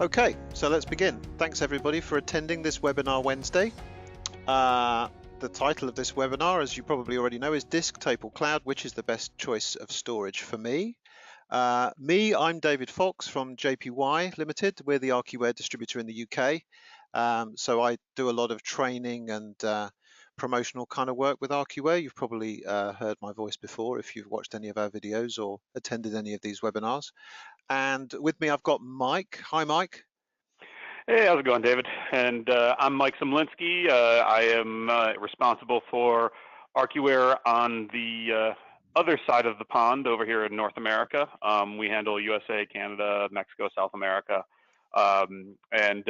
Okay, so let's begin. Thanks everybody for attending this Webinar Wednesday. The title of this webinar, as you probably already know, is Disk, Tape or Cloud, which is the best choice of storage for me? I'm David Fox from JPY Limited. We're the Archiware distributor in the UK. So I do a lot of training and promotional kind of work with Archiware. You've probably heard my voice before if you've watched any of our videos or attended any of these webinars. And with me, I've got Mike. Hi, Mike. Hey, how's it going, David? And I'm Mike Szumlinski. I am responsible for Archiware on the other side of the pond over here in North America. We handle USA, Canada, Mexico, South America, and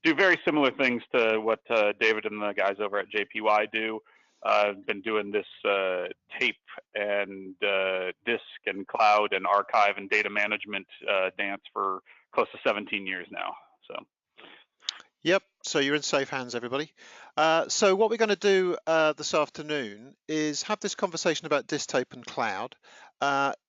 do very similar things to what David and the guys over at JPY do. I've been doing this tape and disk and cloud and archive and data management dance for close to 17 years now. So. Yep, so you're in safe hands, everybody. So what we're going to do this afternoon is have this conversation about disk, tape and cloud,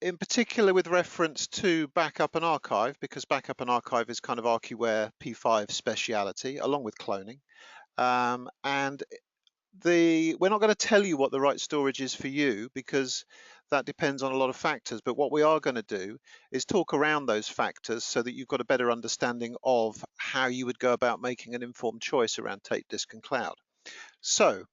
in particular with reference to backup and archive, because backup and archive is kind of Archiware P5 speciality, along with cloning. We're not going to tell you what the right storage is for you because that depends on a lot of factors, but what we are going to do is talk around those factors so that you've got a better understanding of how you would go about making an informed choice around tape, disk and cloud. So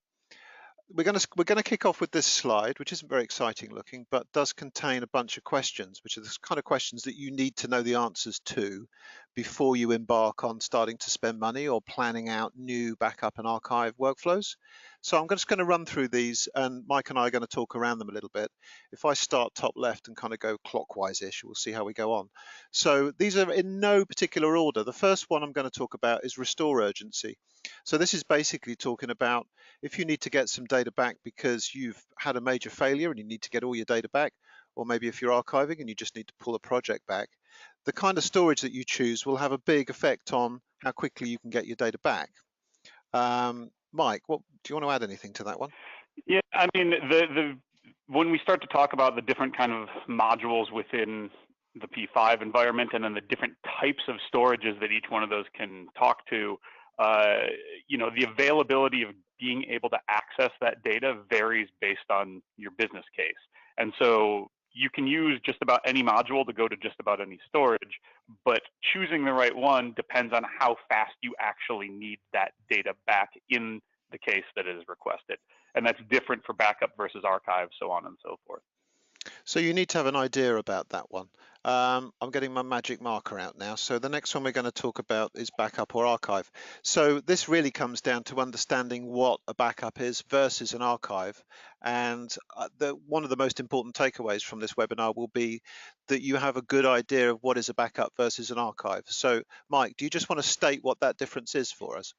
we're going to kick off with this slide, which isn't very exciting looking, but does contain a bunch of questions, which are the kind of questions that you need to know the answers to before you embark on starting to spend money or planning out new backup and archive workflows. So I'm just going to run through these, and Mike and I are going to talk around them a little bit. If I start top left and kind of go clockwise-ish, we'll see how we go on. So these are in no particular order. The first one I'm going to talk about is restore urgency. So this is basically talking about if you need to get some data back because you've had a major failure and you need to get all your data back, or maybe if you're archiving and you just need to pull a project back, the kind of storage that you choose will have a big effect on how quickly you can get your data back. Mike, do you want to add anything to that one? Yeah, I mean, when we start to talk about the different kind of modules within the P5 environment and then the different types of storages that each one of those can talk to, you know, the availability of being able to access that data varies based on your business case. And so you can use just about any module to go to just about any storage, but choosing the right one depends on how fast you actually need that data back in the case that it is requested. And that's different for backup versus archive, so on and so forth. So you need to have an idea about that one. I'm getting my magic marker out now. So the next one we're going to talk about is backup or archive. So this really comes down to understanding what a backup is versus an archive. And one of the most important takeaways from this webinar will be that you have a good idea of what is a backup versus an archive. So Mike, do you just want to state what that difference is for us?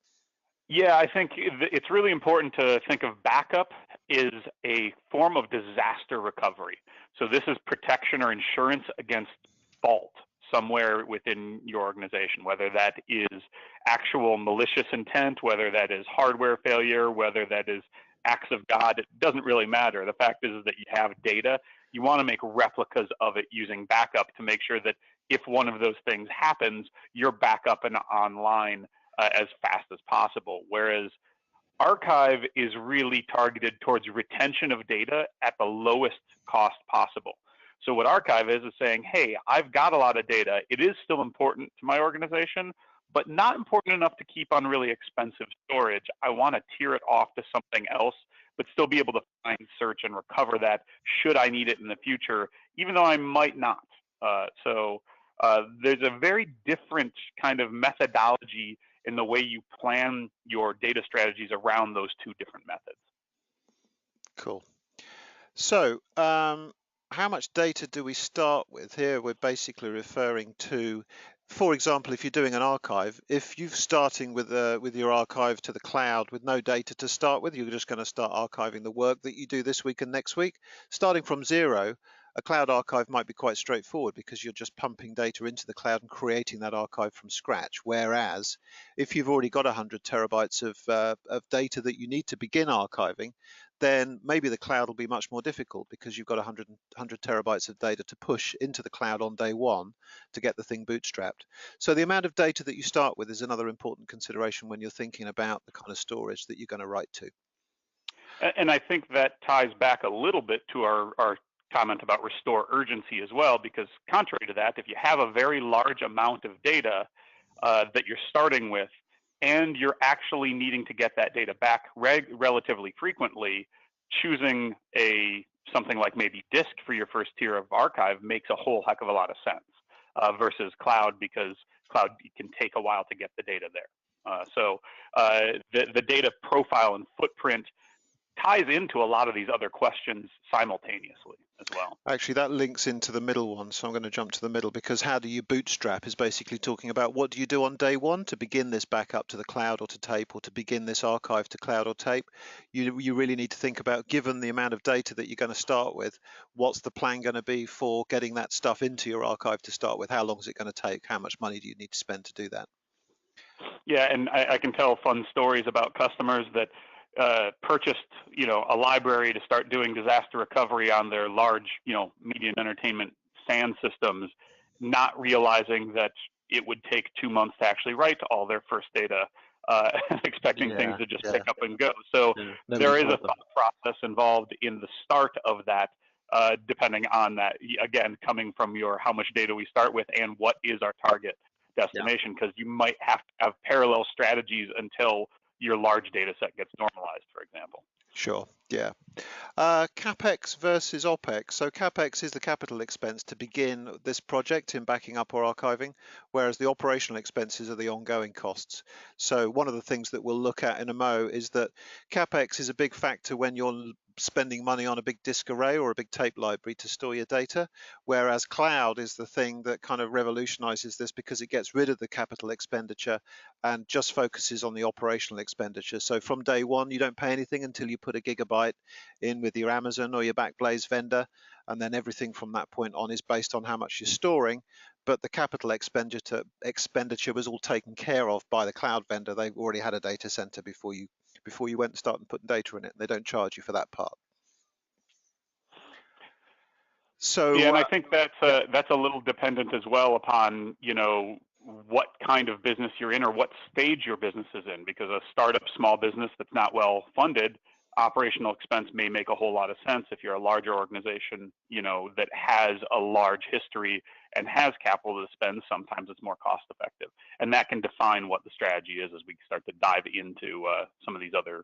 Yeah, I think it's really important to think of backup as a form of disaster recovery. So this is protection or insurance against fault somewhere within your organization, whether that is actual malicious intent, whether that is hardware failure, whether that is acts of God. It doesn't really matter. The fact is that you have data. You want to make replicas of it using backup to make sure that if one of those things happens, you're back up and online as fast as possible, whereas archive is really targeted towards retention of data at the lowest cost possible. So what archive is saying, hey, I've got a lot of data. It is still important to my organization, but not important enough to keep on really expensive storage. I want to tier it off to something else, but still be able to find, search, and recover that should I need it in the future, even though I might not. There's a very different kind of methodology in the way you plan your data strategies around those two different methods. Cool. So how much data do we start with? Here we're basically referring to, for example, if you're doing an archive, if you're starting with your archive to the cloud with no data to start with, you're just going to start archiving the work that you do this week and next week. Starting from zero, A cloud archive might be quite straightforward because you're just pumping data into the cloud and creating that archive from scratch. Whereas if you've already got 100 terabytes of data that you need to begin archiving, then maybe the cloud will be much more difficult because you've got 100 terabytes of data to push into the cloud on day one to get the thing bootstrapped. So the amount of data that you start with is another important consideration when you're thinking about the kind of storage that you're going to write to. And I think that ties back a little bit to our comment about restore urgency as well, because contrary to that, if you have a very large amount of data that you're starting with, and you're actually needing to get that data back relatively frequently, choosing something like maybe disk for your first tier of archive makes a whole heck of a lot of sense versus cloud, because cloud can take a while to get the data there. So the data profile and footprint ties into a lot of these other questions simultaneously as well. Actually, that links into the middle one, so I'm going to jump to the middle, because how do you bootstrap is basically talking about what do you do on day one to begin this backup to the cloud or to tape, or to begin this archive to cloud or tape. You really need to think about, given the amount of data that you're going to start with, what's the plan going to be for getting that stuff into your archive to start with? How long is it going to take? How much money do you need to spend to do that? Yeah, and I can tell fun stories about customers that purchased, a library to start doing disaster recovery on their large, media and entertainment SAN systems, not realizing that it would take 2 months to actually write all their first data, expecting things to just pick up and go. So there is a thought process involved in the start of that, depending on that, again, coming from your how much data we start with and what is our target destination, because you might have to have parallel strategies until your large data set gets normalized, for example. Sure, yeah. Capex versus Opex. So Capex is the capital expense to begin this project in backing up or archiving, whereas the operational expenses are the ongoing costs. So one of the things that we'll look at in a mo is that Capex is a big factor when you're spending money on a big disk array or a big tape library to store your data, whereas cloud is the thing that kind of revolutionizes this because it gets rid of the capital expenditure and just focuses on the operational expenditure. So from day one, you don't pay anything until you put a gigabyte in with your Amazon or your Backblaze vendor, and then everything from that point on is based on how much you're storing. But the capital expenditure was all taken care of by the cloud vendor. They've already had a data center before you went and started putting data in it. They don't charge you for that part. So yeah, and I think that's a little dependent as well upon what kind of business you're in or what stage your business is in, because a startup small business that's not well funded, operational expense may make a whole lot of sense. If you're a larger organization, that has a large history and has capital to spend, sometimes it's more cost effective, and that can define what the strategy is as we start to dive into some of these other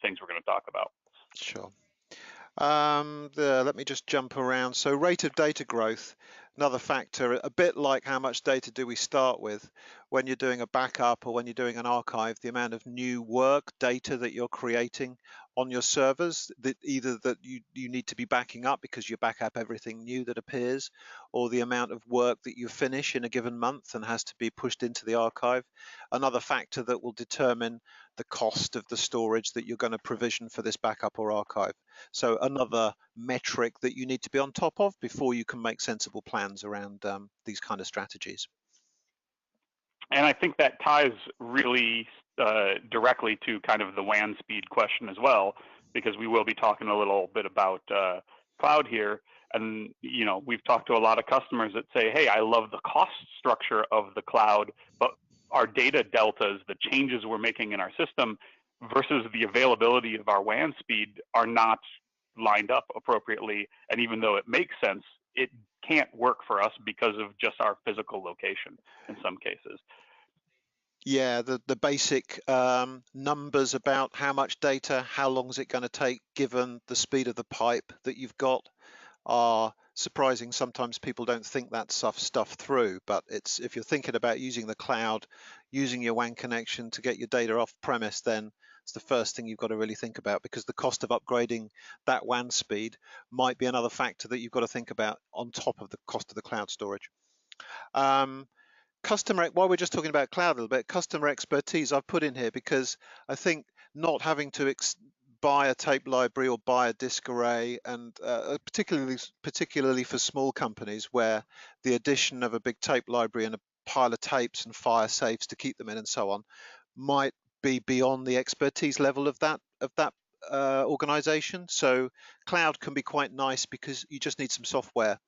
things we're going to talk about. Sure. Let me just jump around. So rate of data growth, another factor, a bit like how much data do we start with when you're doing a backup or when you're doing an archive, the amount of new work data that you're creating on your servers, that either that you need to be backing up because you back up everything new that appears, or the amount of work that you finish in a given month and has to be pushed into the archive. Another factor that will determine the cost of the storage that you're going to provision for this backup or archive. So another metric that you need to be on top of before you can make sensible plans around these kind of strategies. And I think that ties really directly to kind of the WAN speed question as well, because we will be talking a little bit about cloud here. And, we've talked to a lot of customers that say, hey, I love the cost structure of the cloud, but our data deltas, the changes we're making in our system versus the availability of our WAN speed are not lined up appropriately. And even though it makes sense, it can't work for us because of just our physical location in some cases. Yeah, the basic numbers about how much data, how long is it going to take given the speed of the pipe that you've got are surprising. Sometimes people don't think that stuff through, but it's, if you're thinking about using the cloud, using your WAN connection to get your data off premise, then it's the first thing you've got to really think about, because the cost of upgrading that WAN speed might be another factor that you've got to think about on top of the cost of the cloud storage. While we're just talking about cloud a little bit, customer expertise I've put in here because I think not having to buy a tape library or buy a disk array, and particularly for small companies where the addition of a big tape library and a pile of tapes and fire safes to keep them in and so on might be beyond the expertise level of that organization. So cloud can be quite nice because you just need some software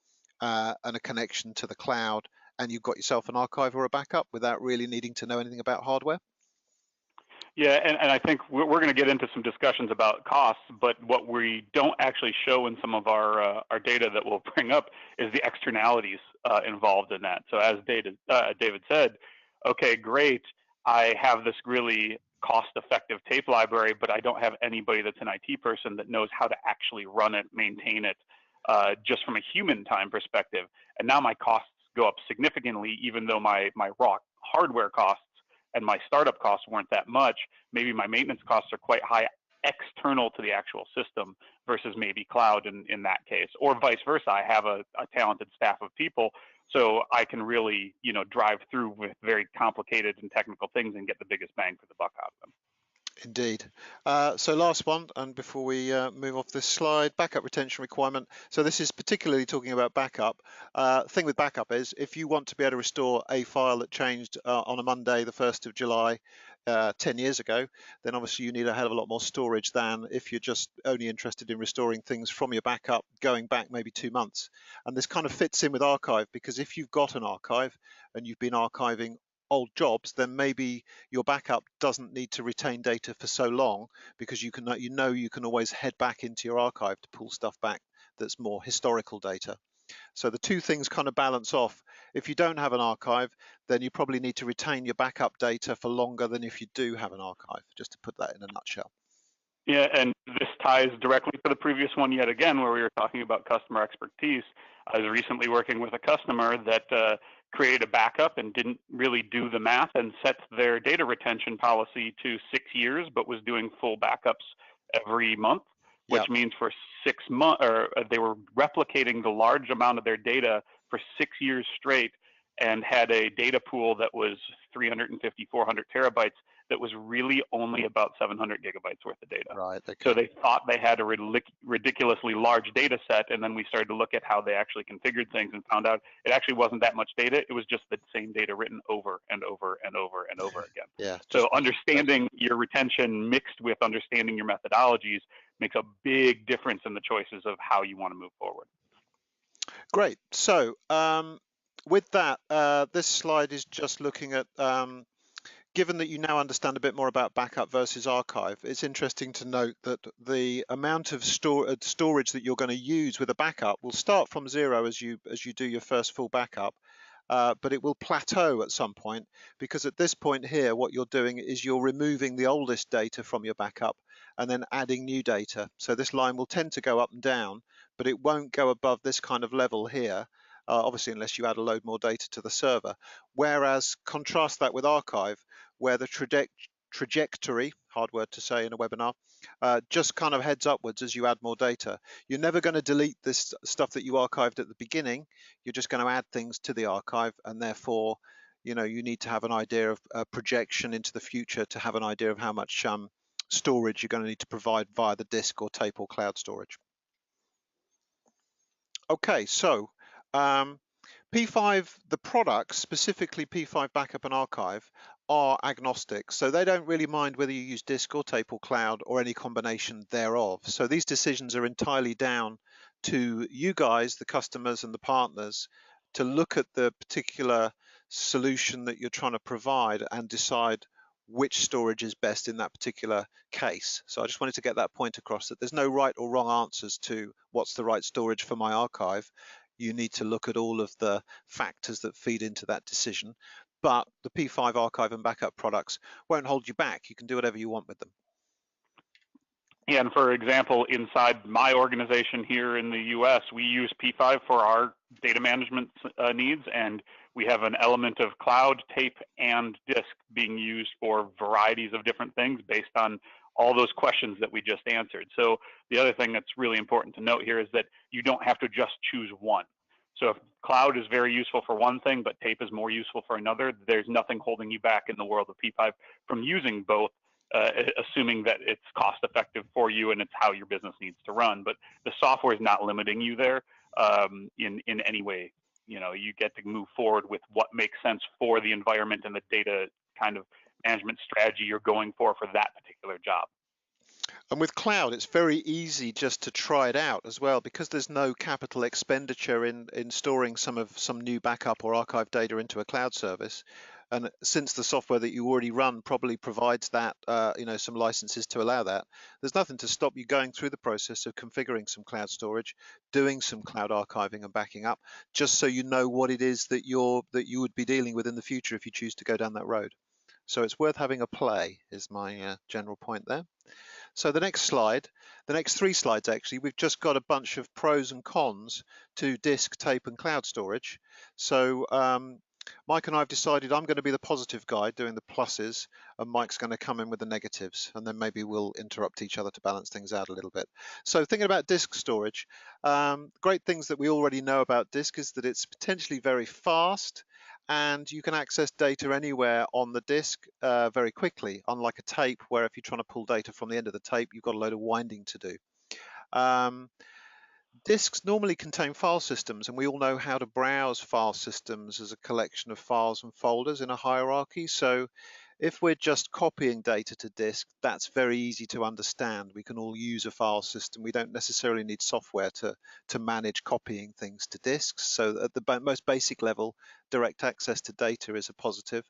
and a connection to the cloud, and you've got yourself an archive or a backup without really needing to know anything about hardware. Yeah, and I think we're going to get into some discussions about costs, but what we don't actually show in some of our data that we'll bring up is the externalities involved in that. So as David said, okay, great, I have this really cost-effective tape library, but I don't have anybody that's an IT person that knows how to actually run it, maintain it, just from a human time perspective. And now my costs go up significantly, even though my raw hardware costs and my startup costs weren't that much. Maybe my maintenance costs are quite high external to the actual system versus maybe cloud in that case, or vice versa. I have a talented staff of people, so I can really, drive through with very complicated and technical things and get the biggest bang for the buck out of them. Indeed. So last one, and before we move off this slide, backup retention requirement. So this is particularly talking about backup. Thing with backup is if you want to be able to restore a file that changed on a Monday, the 1st of July, 10 years ago, then obviously you need a hell of a lot more storage than if you're just only interested in restoring things from your backup going back maybe 2 months. And this kind of fits in with archive, because if you've got an archive and you've been archiving old jobs, then maybe your backup doesn't need to retain data for so long, because you can always head back into your archive to pull stuff back that's more historical data. So the two things kind of balance off. If you don't have an archive, then you probably need to retain your backup data for longer than if you do have an archive, just to put that in a nutshell. Yeah, and this ties directly to the previous one yet again, where we were talking about customer expertise. I was recently working with a customer that created a backup and didn't really do the math and set their data retention policy to 6 years, but was doing full backups every month, which means for 6 months, or they were replicating the large amount of their data for 6 years straight, and had a data pool that was 350, 400 terabytes that was really only about 700 gigabytes worth of data. Right. Okay. So they thought they had a ridiculously large data set, and then we started to look at how they actually configured things and found out it actually wasn't that much data. It was just the same data written over and over and over and over again. Yeah. So understanding your retention mixed with understanding your methodologies makes a big difference in the choices of how you want to move forward. Great. So with that, this slide is just looking at given that you now understand a bit more about backup versus archive, it's interesting to note that the amount of storage that you're going to use with a backup will start from zero as you do your first full backup, but it will plateau at some point, because at this point here, what you're doing is you're removing the oldest data from your backup and then adding new data. So this line will tend to go up and down, but it won't go above this kind of level here. Obviously, unless you add a load more data to the server. Whereas contrast that with archive, where the trajectory, hard word to say in a webinar, just kind of heads upwards as you add more data. You're never going to delete this stuff that you archived at the beginning. You're just going to add things to the archive, and therefore, you need to have an idea of projection into the future to have an idea of how much storage you're going to need to provide via the disk or tape or cloud storage. Okay, so P5, the products, specifically P5 Backup and Archive, are agnostic. So they don't really mind whether you use disk or tape or cloud or any combination thereof. So these decisions are entirely down to you guys, the customers and the partners, to look at the particular solution that you're trying to provide and decide which storage is best in that particular case. So I just wanted to get that point across, that there's no right or wrong answers to what's the right storage for my archive. You need to look at all of the factors that feed into that decision. But the P5 archive and backup products won't hold you back. You can do whatever you want with them. Yeah, and for example, inside my organization here in the US, we use P5 for our data management needs, and we have an element of cloud, tape, and disk being used for varieties of different things based on all those questions that we just answered. So the other thing that's really important to note here is that you don't have to just choose one. So if cloud is very useful for one thing, but tape is more useful for another, there's nothing holding you back in the world of P5 from using both assuming that it's cost effective for you and it's how your business needs to run. But the software is not limiting you there in any way. You know, you get to move forward with what makes sense for the environment and the data kind of management strategy you're going for that particular job. And with cloud, it's very easy just to try it out as well, because there's no capital expenditure in storing some new backup or archive data into a cloud service. And since the software that you already run probably provides that, some licenses to allow that, there's nothing to stop you going through the process of configuring some cloud storage, doing some cloud archiving and backing up, just so you know what it is that you would be dealing with in the future if you choose to go down that road. So it's worth having a play, is my general point there. So the next slide, the next 3 slides actually, we've just got a bunch of pros and cons to disk, tape and cloud storage. So Mike and I have decided I'm going to be the positive guy doing the pluses, and Mike's going to come in with the negatives, and then maybe we'll interrupt each other to balance things out a little bit. So thinking about disk storage, great things that we already know about disk is that it's potentially very fast, and you can access data anywhere on the disk very quickly, unlike a tape where if you're trying to pull data from the end of the tape, you've got a load of winding to do. Disks normally contain file systems, and we all know how to browse file systems as a collection of files and folders in a hierarchy. So if we're just copying data to disk, that's very easy to understand. We can all use a file system. We don't necessarily need software to manage copying things to disks. So at the most basic level, direct access to data is a positive.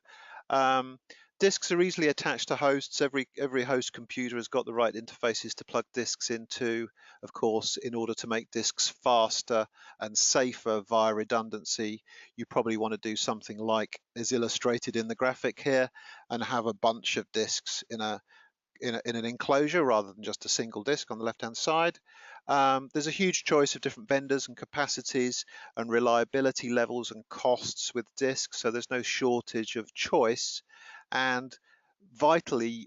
Disks are easily attached to hosts. Every host computer has got the right interfaces to plug disks into, of course, in order to make disks faster and safer via redundancy. You probably want to do something like is illustrated in the graphic here, and have a bunch of disks in an enclosure rather than just a single disk on the left-hand side. There's a huge choice of different vendors and capacities and reliability levels and costs with disks, so there's no shortage of choice. And vitally,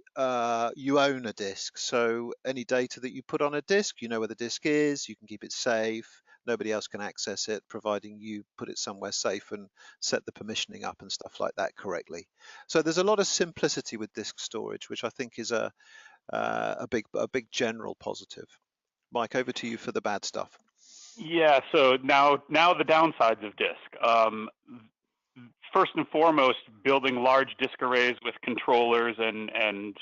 you own a disk, so any data that you put on a disk, you know where the disk is, you can keep it safe, nobody else can access it, providing you put it somewhere safe and set the permissioning up and stuff like that correctly. So there's a lot of simplicity with disk storage, which I think is a big general positive. Mike, over to you for the bad stuff. Yeah, so now the downsides of disk. First and foremost, building large disk arrays with controllers and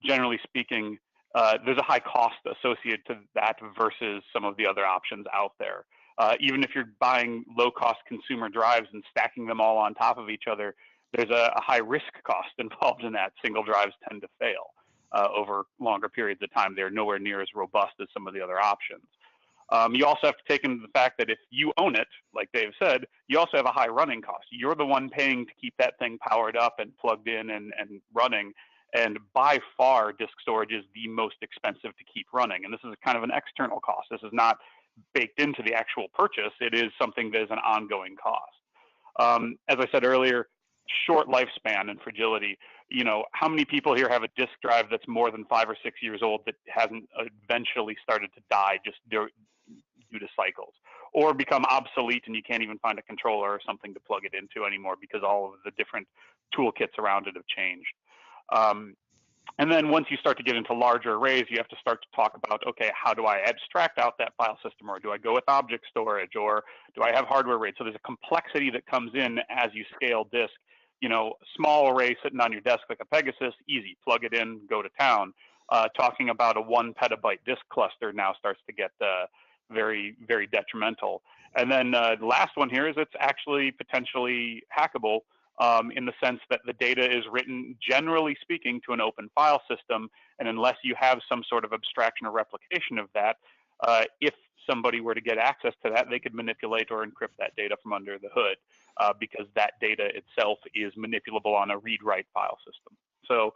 generally speaking, there's a high cost associated to that versus some of the other options out there. Even if you're buying low-cost consumer drives and stacking them all on top of each other, there's a high risk cost involved in that. Single drives tend to fail over longer periods of time. They're nowhere near as robust as some of the other options. You also have to take into the fact that if you own it, like Dave said, you also have a high running cost. You're the one paying to keep that thing powered up and plugged in and running. And by far, disk storage is the most expensive to keep running. And this is kind of an external cost. This is not baked into the actual purchase. It is something that is an ongoing cost. As I said earlier, short lifespan and fragility. You know, how many people here have a disk drive that's more than 5 or 6 years old that hasn't eventually started to die just due to cycles, or become obsolete and you can't even find a controller or something to plug it into anymore because all of the different toolkits around it have changed. And then once you start to get into larger arrays, you have to start to talk about, okay, how do I abstract out that file system, or do I go with object storage, or do I have hardware RAID? So there's a complexity that comes in as you scale disk. You know, small array sitting on your desk like a Pegasus, easy, plug it in, go to town. Talking about a 1 petabyte disk cluster now starts to get very, very detrimental. And then the last one here is it's actually potentially hackable in the sense that the data is written, generally speaking, to an open file system. And unless you have some sort of abstraction or replication of that, if somebody were to get access to that, they could manipulate or encrypt that data from under the hood because that data itself is manipulable on a read-write file system. So,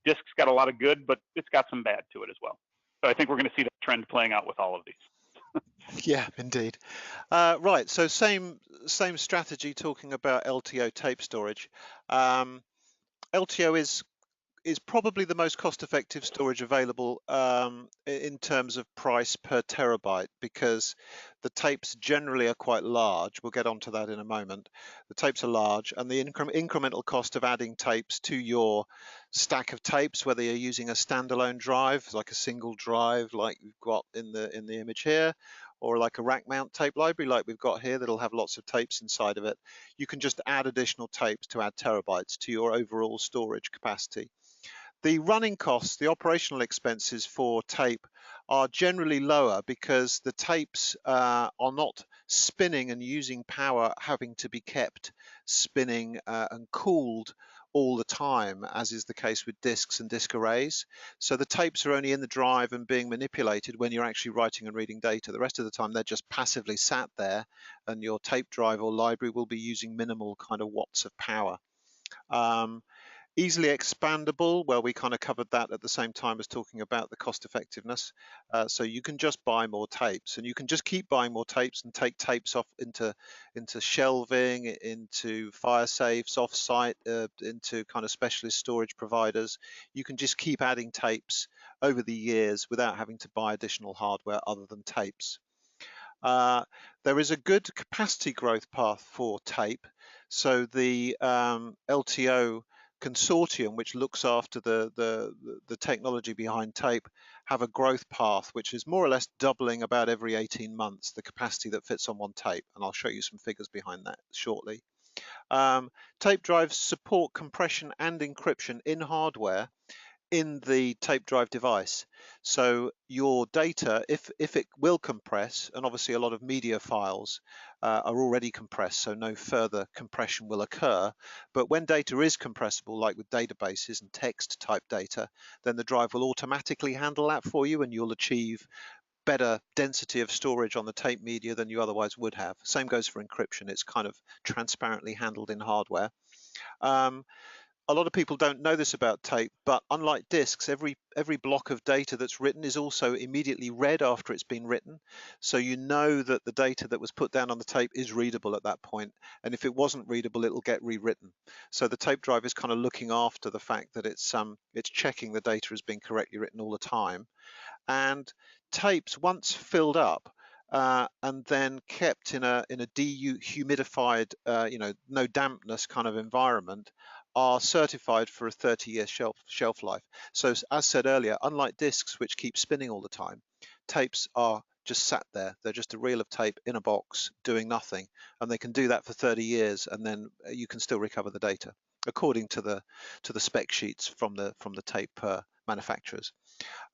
disk's got a lot of good, but it's got some bad to it as well. So I think we're going to see that trend playing out with all of these. Yeah, indeed. Right, so same strategy talking about LTO tape storage. LTO is is probably the most cost-effective storage available in terms of price per terabyte, because the tapes generally are quite large. We'll get onto that in a moment. The tapes are large, and the incremental cost of adding tapes to your stack of tapes, whether you're using a standalone drive, like a single drive like we've got in the image here, or like a rack mount tape library like we've got here that'll have lots of tapes inside of it, you can just add additional tapes to add terabytes to your overall storage capacity. The running costs, the operational expenses for tape, are generally lower because the tapes are not spinning and using power having to be kept spinning and cooled all the time, as is the case with disks and disk arrays. So the tapes are only in the drive and being manipulated when you're actually writing and reading data. The rest of the time they're just passively sat there, and your tape drive or library will be using minimal kind of watts of power. Easily expandable, well, we kind of covered that at the same time as talking about the cost effectiveness. So you can just buy more tapes, and you can just keep buying more tapes and take tapes off into shelving, into fire safes, off-site, into kind of specialist storage providers. You can just keep adding tapes over the years without having to buy additional hardware other than tapes. There is a good capacity growth path for tape. So the LTO consortium, which looks after the technology behind tape, have a growth path which is more or less doubling about every 18 months the capacity that fits on one tape, and I'll show you some figures behind that shortly. Tape drives support compression and encryption in hardware in the tape drive device. So your data, if it will compress, and obviously a lot of media files are already compressed, so no further compression will occur, but when data is compressible, like with databases and text type data, then the drive will automatically handle that for you, and you'll achieve better density of storage on the tape media than you otherwise would have. Same goes for encryption. It's kind of transparently handled in hardware. A lot of people don't know this about tape, but unlike disks, every block of data that's written is also immediately read after it's been written. So you know that the data that was put down on the tape is readable at that point, and if it wasn't readable, it'll get rewritten. So the tape drive is kind of looking after the fact that it's checking the data has been correctly written all the time. And tapes, once filled up and then kept in a dehumidified, no dampness kind of environment, are certified for a 30-year shelf life. So as said earlier, unlike disks which keep spinning all the time, tapes are just sat there. They're just a reel of tape in a box doing nothing, and they can do that for 30 years, and then you can still recover the data according to the spec sheets from the tape manufacturers.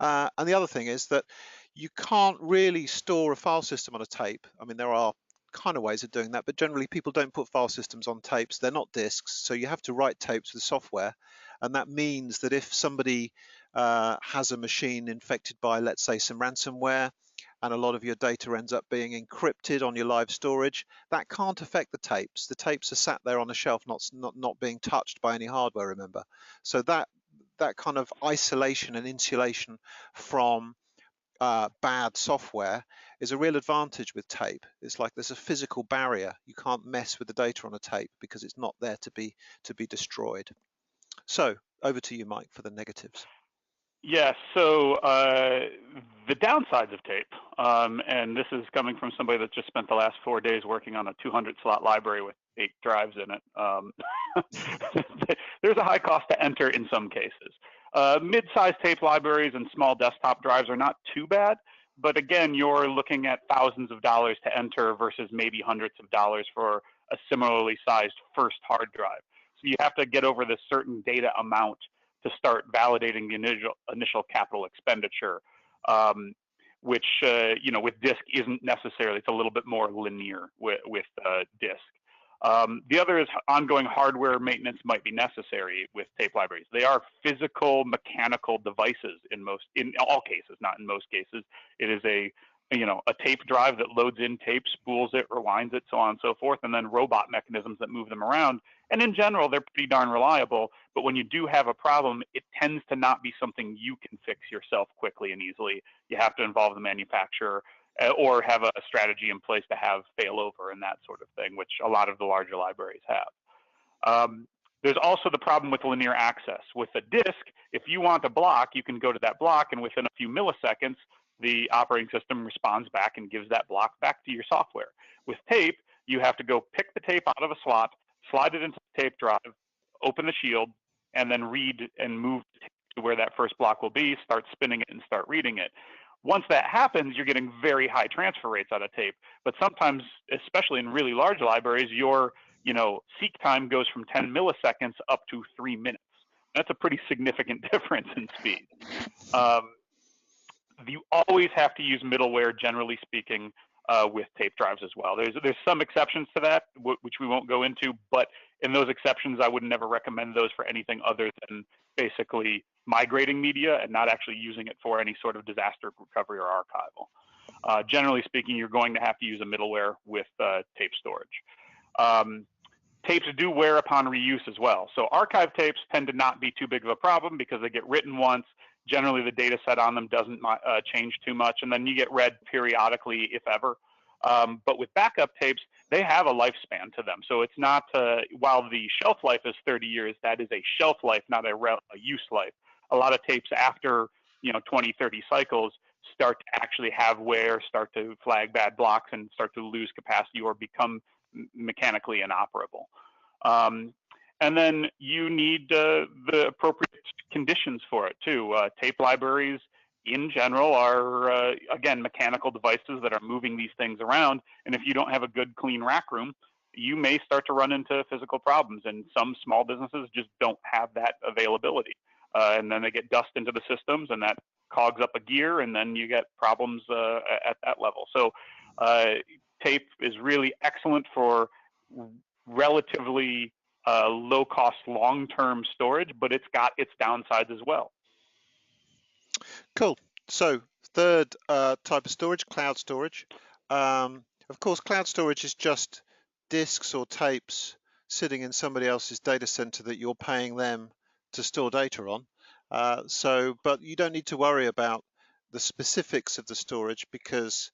And the other thing is that you can't really store a file system on a tape. I mean, there are kind of ways of doing that, but generally people don't put file systems on tapes. They're not disks, so you have to write tapes with software, and that means that if somebody has a machine infected by, let's say, some ransomware, and a lot of your data ends up being encrypted on your live storage, that can't affect the tapes. The tapes are sat there on a shelf, not being touched by any hardware, remember. So that kind of isolation and insulation from bad software is a real advantage with tape. It's like there's a physical barrier. You can't mess with the data on a tape because it's not there to be destroyed. So over to you, Mike, for the negatives. Yes, so the downsides of tape, and this is coming from somebody that just spent the last 4 days working on a 200-slot library with 8 drives in it. There's a high cost to enter in some cases. Mid-sized tape libraries and small desktop drives are not too bad, but again, you're looking at thousands of dollars to enter versus maybe hundreds of dollars for a similarly sized first hard drive. So you have to get over this certain data amount to start validating the initial capital expenditure, which with disk isn't necessarily. It's a little bit more linear with disk. The other is ongoing hardware maintenance might be necessary with tape libraries. They are physical mechanical devices in all cases, not in most cases. It is a tape drive that loads in tape, spools it, rewinds it, so on and so forth, and then robot mechanisms that move them around. And in general, they're pretty darn reliable, but when you do have a problem, it tends to not be something you can fix yourself quickly and easily. You have to involve the manufacturer or have a strategy in place to have failover and that sort of thing, which a lot of the larger libraries have. There's also the problem with linear access. With a disk, if you want a block, you can go to that block, and within a few milliseconds, the operating system responds back and gives that block back to your software. With tape, you have to go pick the tape out of a slot, slide it into the tape drive, open the shield, and then read and move to where that first block will be, start spinning it and start reading it. Once that happens, you're getting very high transfer rates out of tape. But sometimes, especially in really large libraries, your seek time goes from 10 milliseconds up to 3 minutes. That's a pretty significant difference in speed. You always have to use middleware, generally speaking, with tape drives as well. There's some exceptions to that, which we won't go into, but in those exceptions, I would never recommend those for anything other than basically migrating media and not actually using it for any sort of disaster recovery or archival. Generally speaking, you're going to have to use a middleware with tape storage. Tapes do wear upon reuse as well. So archive tapes tend to not be too big of a problem because they get written once. Generally, the data set on them doesn't change too much, and then you get read periodically, if ever. But with backup tapes, they have a lifespan to them. So it's not, while the shelf life is 30 years, that is a shelf life, not a use life. A lot of tapes after 20, 30 cycles start to actually have wear, start to flag bad blocks, and start to lose capacity or become mechanically inoperable. And then you need the appropriate conditions for it too. Tape libraries in general are, again, mechanical devices that are moving these things around. And if you don't have a good, clean rack room, you may start to run into physical problems. And some small businesses just don't have that availability. And then they get dust into the systems, and that clogs up a gear, and then you get problems at that level. So tape is really excellent for relatively low-cost, long-term storage, but it's got its downsides as well. Cool. So third type of storage, cloud storage. Of course, cloud storage is just disks or tapes sitting in somebody else's data center that you're paying them to store data on. But you don't need to worry about the specifics of the storage because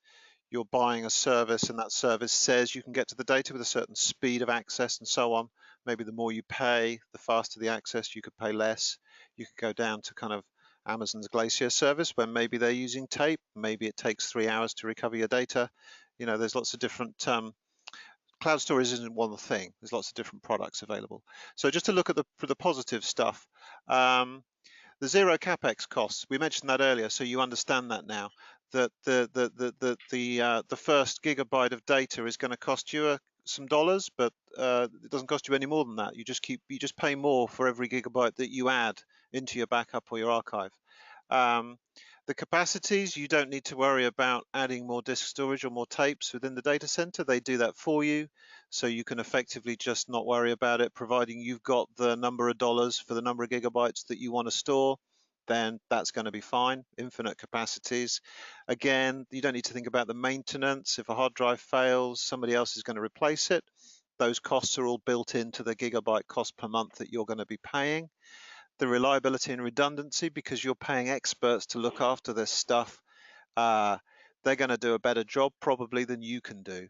you're buying a service and that service says you can get to the data with a certain speed of access and so on. Maybe the more you pay, the faster the access, you could pay less. You could go down to kind of Amazon's Glacier service where maybe they're using tape. Maybe it takes 3 hours to recover your data. There's lots of different, cloud storage isn't one thing. There's lots of different products available. So just to look at the positive stuff, the zero capex costs, we mentioned that earlier, so you understand that now, that the first gigabyte of data is going to cost you some dollars, but it doesn't cost you any more than that. You just pay more for every gigabyte that you add into your backup or your archive. The capacities, you don't need to worry about adding more disk storage or more tapes within the data center. They do that for you, so you can effectively just not worry about it, providing you've got the number of dollars for the number of gigabytes that you want to store. Then that's going to be fine. Infinite capacities. Again, you don't need to think about the maintenance. If a hard drive fails, somebody else is going to replace it. Those costs are all built into the gigabyte cost per month that you're going to be paying. The reliability and redundancy, because you're paying experts to look after this stuff, they're going to do a better job probably than you can do.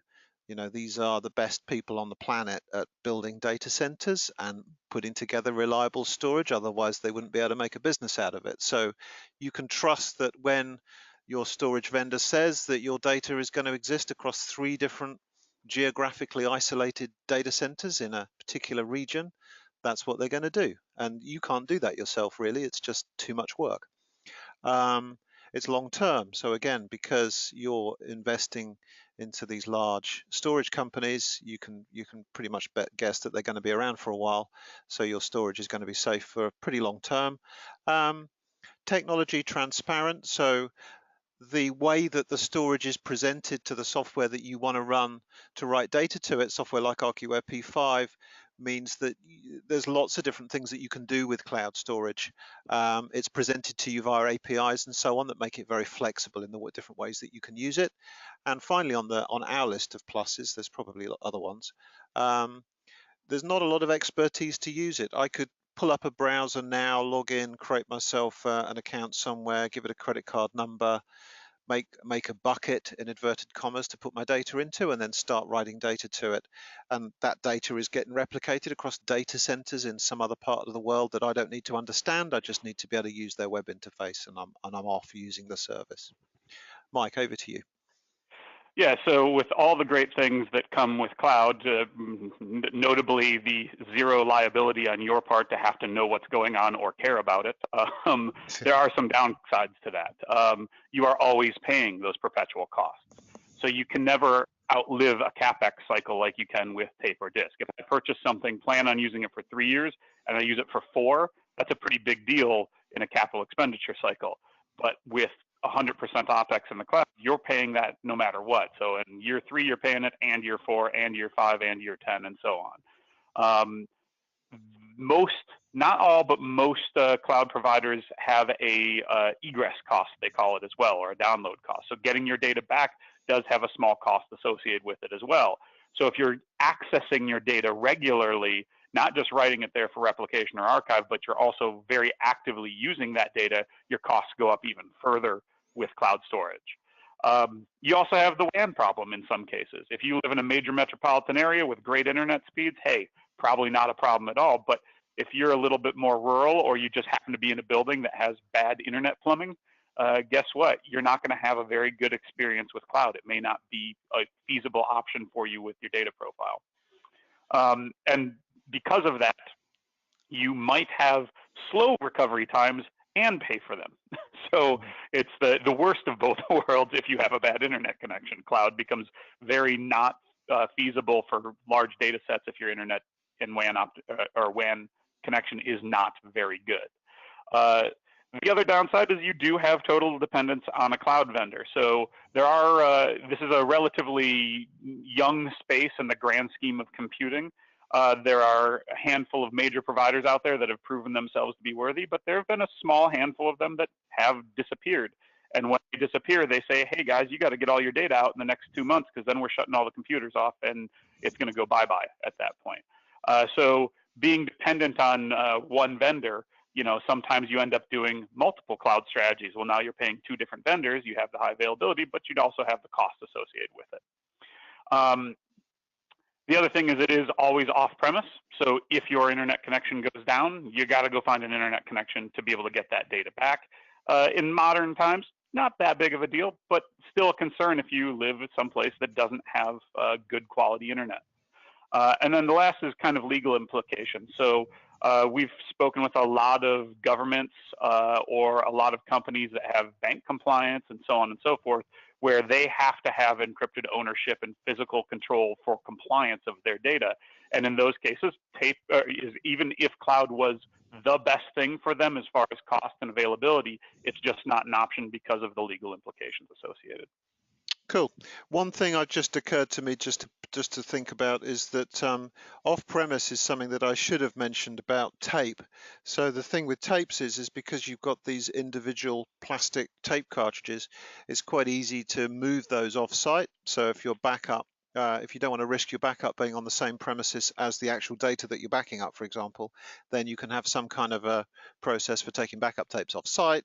These are the best people on the planet at building data centers and putting together reliable storage. Otherwise, they wouldn't be able to make a business out of it. So you can trust that when your storage vendor says that your data is going to exist across 3 different geographically isolated data centers in a particular region, that's what they're going to do. And you can't do that yourself, really. It's just too much work. It's long term. So again, because you're investing into these large storage companies, you can pretty much guess that they're going to be around for a while. So your storage is going to be safe for a pretty long term. Technology transparent. So the way that the storage is presented to the software that you want to run to write data to it, software like Archiware P5, means that there's lots of different things that you can do with cloud storage. It's presented to you via APIs and so on that make it very flexible in the different ways that you can use it. And finally, on our list of pluses, there's probably other ones. There's not a lot of expertise to use it. I could pull up a browser now, log in, create myself an account somewhere, give it a credit card number, make a bucket in inverted commas to put my data into, and then start writing data to it. And that data is getting replicated across data centers in some other part of the world that I don't need to understand. I just need to be able to use their web interface, and I'm off using the service. Mike, over to you. Yeah, so with all the great things that come with cloud, notably the zero liability on your part to have to know what's going on or care about it, there are some downsides to that. You are always paying those perpetual costs. So you can never outlive a Capex cycle like you can with tape or disk. If I purchase something, plan on using it for 3 years, and I use it for 4, that's a pretty big deal in a capital expenditure cycle. But with 100% Opex in the cloud, you're paying that no matter what. So in year 3, you're paying it, and year 4, and year 5, and year 10, and so on. Most, not all, but most cloud providers have a egress cost, they call it as well, or a download cost. So getting your data back does have a small cost associated with it as well. So if you're accessing your data regularly, not just writing it there for replication or archive, but you're also very actively using that data, your costs go up even further with cloud storage. You also have the WAN problem in some cases. If you live in a major metropolitan area with great internet speeds, hey, probably not a problem at all. But if you're a little bit more rural, or you just happen to be in a building that has bad internet plumbing, guess what? You're not going to have a very good experience with cloud. It may not be a feasible option for you with your data profile. And because of that, you might have slow recovery times and pay for them. So it's the worst of both worlds if you have a bad internet connection. Cloud becomes very not feasible for large data sets if your internet and WAN connection is not very good. The other downside is you do have total dependence on a cloud vendor. So there are, this is a relatively young space in the grand scheme of computing. There are a handful of major providers out there that have proven themselves to be worthy, but there have been a small handful of them that have disappeared. And when they disappear, they say, hey guys, you got to get all your data out in the next 2 months, because then we're shutting all the computers off and it's going to go bye-bye at that point. So being dependent on one vendor, you know, sometimes you end up doing multiple cloud strategies. Well, now you're paying 2 different vendors. You have the high availability, but you'd also have the cost associated with it. The other thing is it is always off-premise. So if your internet connection goes down, you got to go find an internet connection to be able to get that data back. In modern times, not that big of a deal, but still a concern if you live someplace that doesn't have good quality internet. And then the last is kind of legal implications. So we've spoken with a lot of governments or a lot of companies that have bank compliance and so on and so forth, where they have to have encrypted ownership and physical control for compliance of their data. And in those cases, tape is, even if cloud was the best thing for them as far as cost and availability, it's just not an option because of the legal implications associated. Cool. One thing that just occurred to me just to think about is that off-premise is something that I should have mentioned about tape. So the thing with tapes is because you've got these individual plastic tape cartridges, it's quite easy to move those off-site. So if your backup, if you don't want to risk your backup being on the same premises as the actual data that you're backing up, for example, then you can have some kind of a process for taking backup tapes off-site,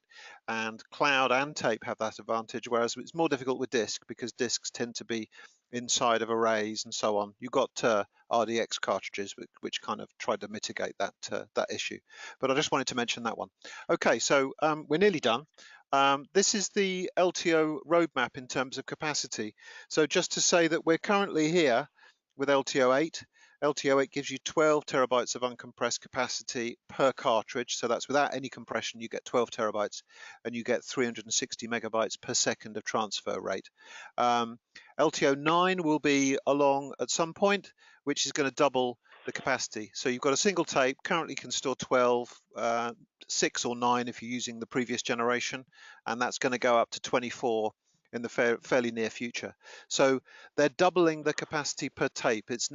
and cloud and tape have that advantage, whereas it's more difficult with disk because disks tend to be inside of arrays and so on. You've got RDX cartridges which kind of try to mitigate that issue, but I just wanted to mention that one. Okay, so we're nearly done. This is the LTO roadmap in terms of capacity. So just to say that we're currently here with LTO 8. LTO 8 gives you 12 terabytes of uncompressed capacity per cartridge. So that's without any compression, you get 12 terabytes and you get 360 megabytes per second of transfer rate. LTO 9 will be along at some point, which is going to double the capacity. So you've got a single tape, currently can store 12, 6 or 9 if you're using the previous generation, and that's going to go up to 24 in the fairly near future. So they're doubling the capacity per tape. It's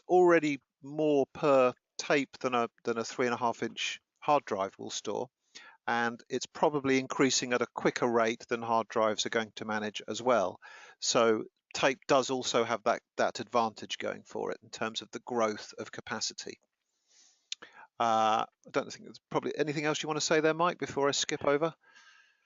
already more per tape than a 3.5-inch hard drive will store, and it's probably increasing at a quicker rate than hard drives are going to manage as well. So tape does also have that advantage going for it in terms of the growth of capacity. I don't think there's probably anything else you want to say there, Mike, before I skip over.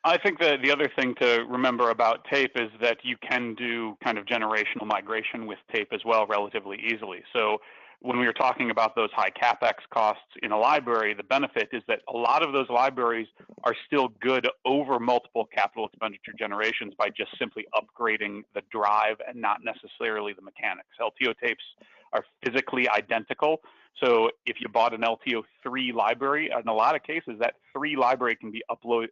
I think that the other thing to remember about tape is that you can do kind of generational migration with tape as well relatively easily. So when we were talking about those high Capex costs in a library, the benefit is that a lot of those libraries are still good over multiple capital expenditure generations by just simply upgrading the drive and not necessarily the mechanics. LTO tapes are physically identical. So if you bought an LTO3 library, in a lot of cases, that 3 library can be upgraded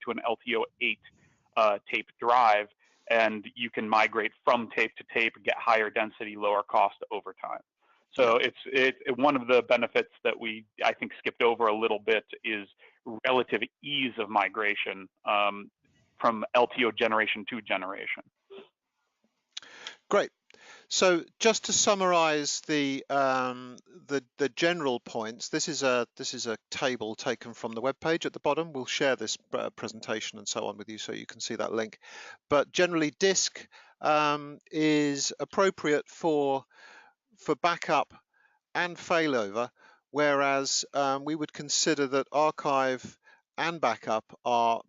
to an LTO8 tape drive, and you can migrate from tape to tape and get higher density, lower cost over time. So it's one of the benefits that I think skipped over a little bit is relative ease of migration from LTO generation to generation. Great. So just to summarize the general points, this is a table taken from the web page at the bottom. We'll share this presentation and so on with you so you can see that link. But generally, disk is appropriate for backup and failover, whereas we would consider that archive and backup are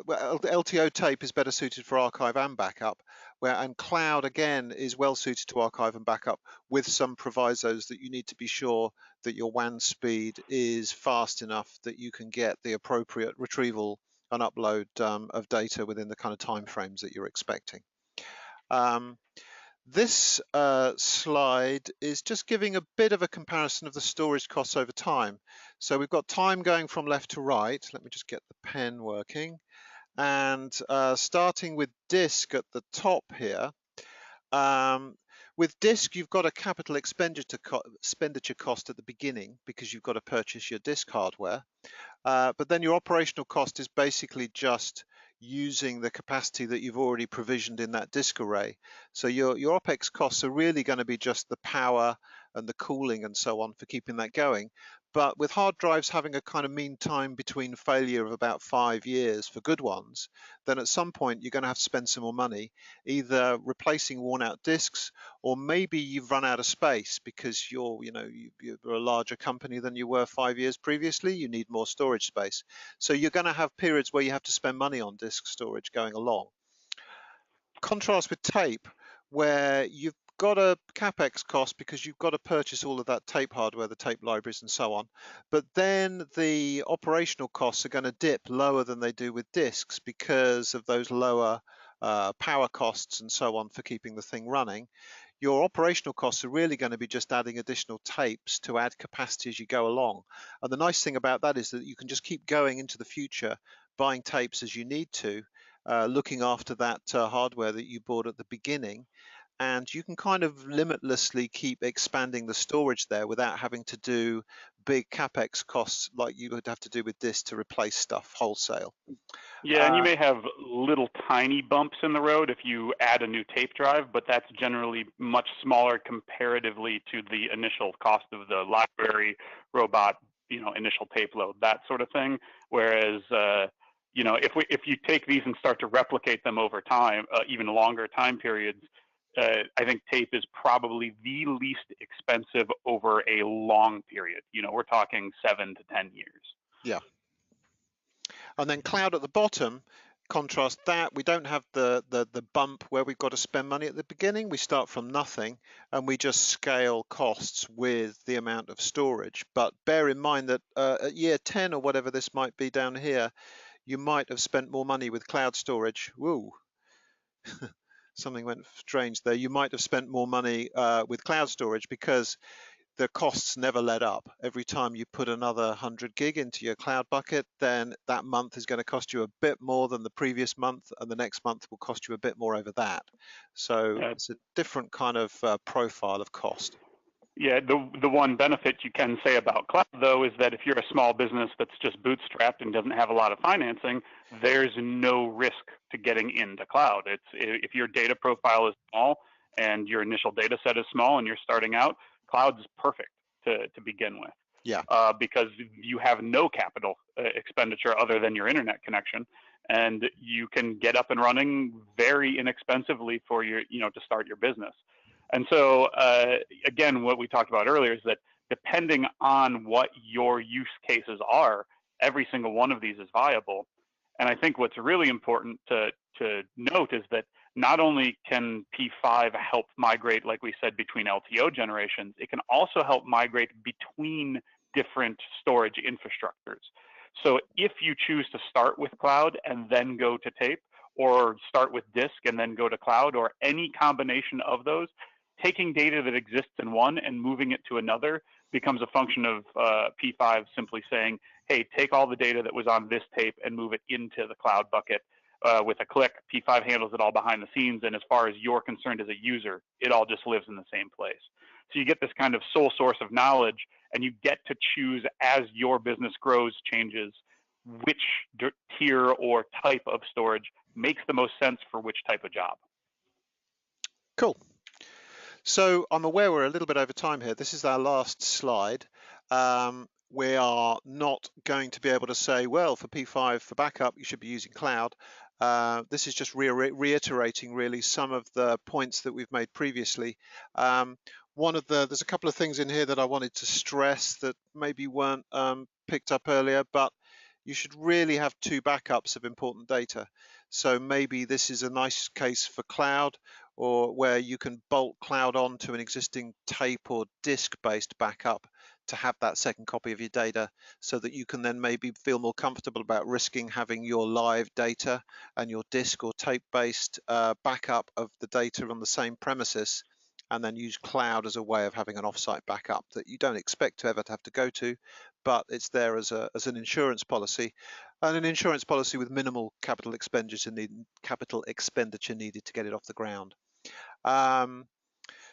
well, LTO tape is better suited for archive and backup, and cloud again is well suited to archive and backup with some provisos that you need to be sure that your WAN speed is fast enough that you can get the appropriate retrieval and upload of data within the kind of time frames that you're expecting. This slide is just giving a bit of a comparison of the storage costs over time. So we've got time going from left to right. Let me just get the pen working. And starting with disk at the top here. With disk, you've got a capital expenditure cost at the beginning because you've got to purchase your disk hardware. But then your operational cost is basically just using the capacity that you've already provisioned in that disk array. So your Opex costs are really going to be just the power and the cooling and so on for keeping that going. But with hard drives having a kind of mean time between failure of about 5 years for good ones, then at some point you're going to have to spend some more money, either replacing worn out disks, or maybe you've run out of space because you're a larger company than you were 5 years previously. You need more storage space. So you're going to have periods where you have to spend money on disk storage going along. Contrast with tape, where you've got a Capex cost because you've got to purchase all of that tape hardware, the tape libraries and so on. But then the operational costs are going to dip lower than they do with disks because of those lower power costs and so on for keeping the thing running. Your operational costs are really going to be just adding additional tapes to add capacity as you go along. And the nice thing about that is that you can just keep going into the future, buying tapes as you need to, looking after that hardware that you bought at the beginning. And you can kind of limitlessly keep expanding the storage there without having to do big Capex costs like you would have to do with disk to replace stuff wholesale. Yeah, and you may have little tiny bumps in the road if you add a new tape drive, but that's generally much smaller comparatively to the initial cost of the library, robot, initial tape load, that sort of thing. Whereas, if you take these and start to replicate them over time, even longer time periods, I think tape is probably the least expensive over a long period. We're talking 7 to 10 years. Yeah. And then cloud at the bottom, contrast that. We don't have the bump where we've got to spend money at the beginning. We start from nothing and we just scale costs with the amount of storage. But bear in mind that at year 10 or whatever this might be down here, you might have spent more money with cloud storage. Woo. Something went strange there. You might have spent more money with cloud storage because the costs never let up. Every time you put another 100 gig into your cloud bucket, then that month is going to cost you a bit more than the previous month, and the next month will cost you a bit more over that. So it's a different kind of profile of cost. Yeah, the one benefit you can say about cloud, though, is that if you're a small business that's just bootstrapped and doesn't have a lot of financing, there's no risk to getting into cloud. If your data profile is small and your initial data set is small and you're starting out, cloud's perfect to begin with. Yeah. Because you have no capital expenditure other than your internet connection, and you can get up and running very inexpensively for your, to start your business. And so, again, what we talked about earlier is that depending on what your use cases are, every single one of these is viable. And I think what's really important to note is that not only can P5 help migrate, like we said, between LTO generations, it can also help migrate between different storage infrastructures. So if you choose to start with cloud and then go to tape, or start with disk and then go to cloud, or any combination of those, taking data that exists in one and moving it to another becomes a function of P5 simply saying, hey, take all the data that was on this tape and move it into the cloud bucket. With a click, P5 handles it all behind the scenes, and as far as you're concerned as a user, it all just lives in the same place. So you get this kind of sole source of knowledge, and you get to choose as your business grows, changes, which tier or type of storage makes the most sense for which type of job. Cool. So I'm aware we're a little bit over time here. This is our last slide. We are not going to be able to say, well, for P5 for backup, you should be using cloud. This is just reiterating really some of the points that we've made previously. There's a couple of things in here that I wanted to stress that maybe weren't picked up earlier, but you should really have 2 backups of important data. So maybe this is a nice case for cloud, or where you can bolt cloud onto an existing tape or disk-based backup to have that second copy of your data, so that you can then maybe feel more comfortable about risking having your live data and your disk or tape-based backup of the data on the same premises, and then use cloud as a way of having an offsite backup that you don't expect to ever have to go to, but it's there as an insurance policy, and an insurance policy with minimal capital expenditure needed to get it off the ground.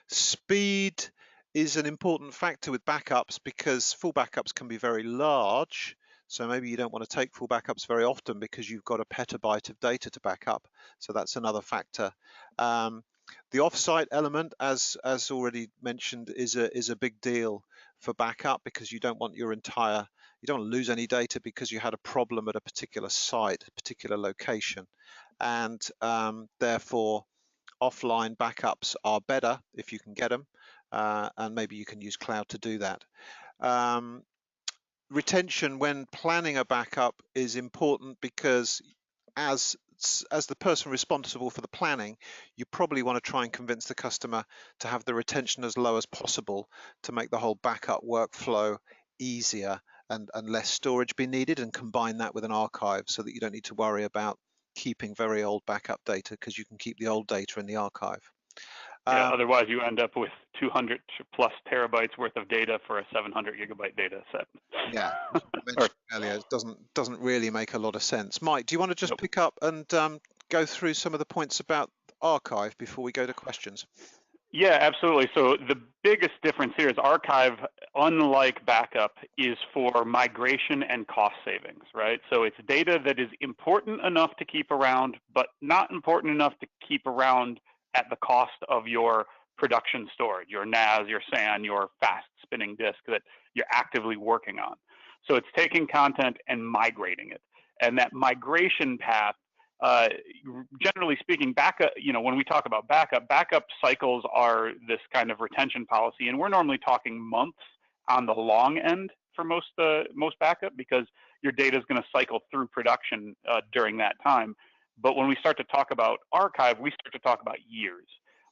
Speed is an important factor with backups, because full backups can be very large. So maybe you don't want to take full backups very often because you've got a petabyte of data to back up. So that's another factor. The offsite element, as already mentioned, is a big deal for backup, because you don't want you don't want to lose any data because you had a problem at a particular site, a particular location, and therefore offline backups are better if you can get them, and maybe you can use cloud to do that. Retention when planning a backup is important, because as the person responsible for the planning, you probably want to try and convince the customer to have the retention as low as possible to make the whole backup workflow easier and less storage be needed, and combine that with an archive so that you don't need to worry about keeping very old backup data, because you can keep the old data in the archive. Yeah, otherwise you end up with 200 plus terabytes worth of data for a 700 gigabyte data set. Yeah, as I mentioned earlier, it doesn't really make a lot of sense. Mike, do you want to just pick up and go through some of the points about archive before we go to questions? Yeah, absolutely. So the biggest difference here is archive, unlike backup, is for migration and cost savings, right? So it's data that is important enough to keep around, but not important enough to keep around at the cost of your production storage, your NAS, your SAN, your fast spinning disk that you're actively working on. So it's taking content and migrating it. And that migration path, generally speaking, backup, when we talk about backup cycles are this kind of retention policy, and we're normally talking months on the long end for most backup, because your data is going to cycle through production during that time. But when we start to talk about archive, we start to talk about years.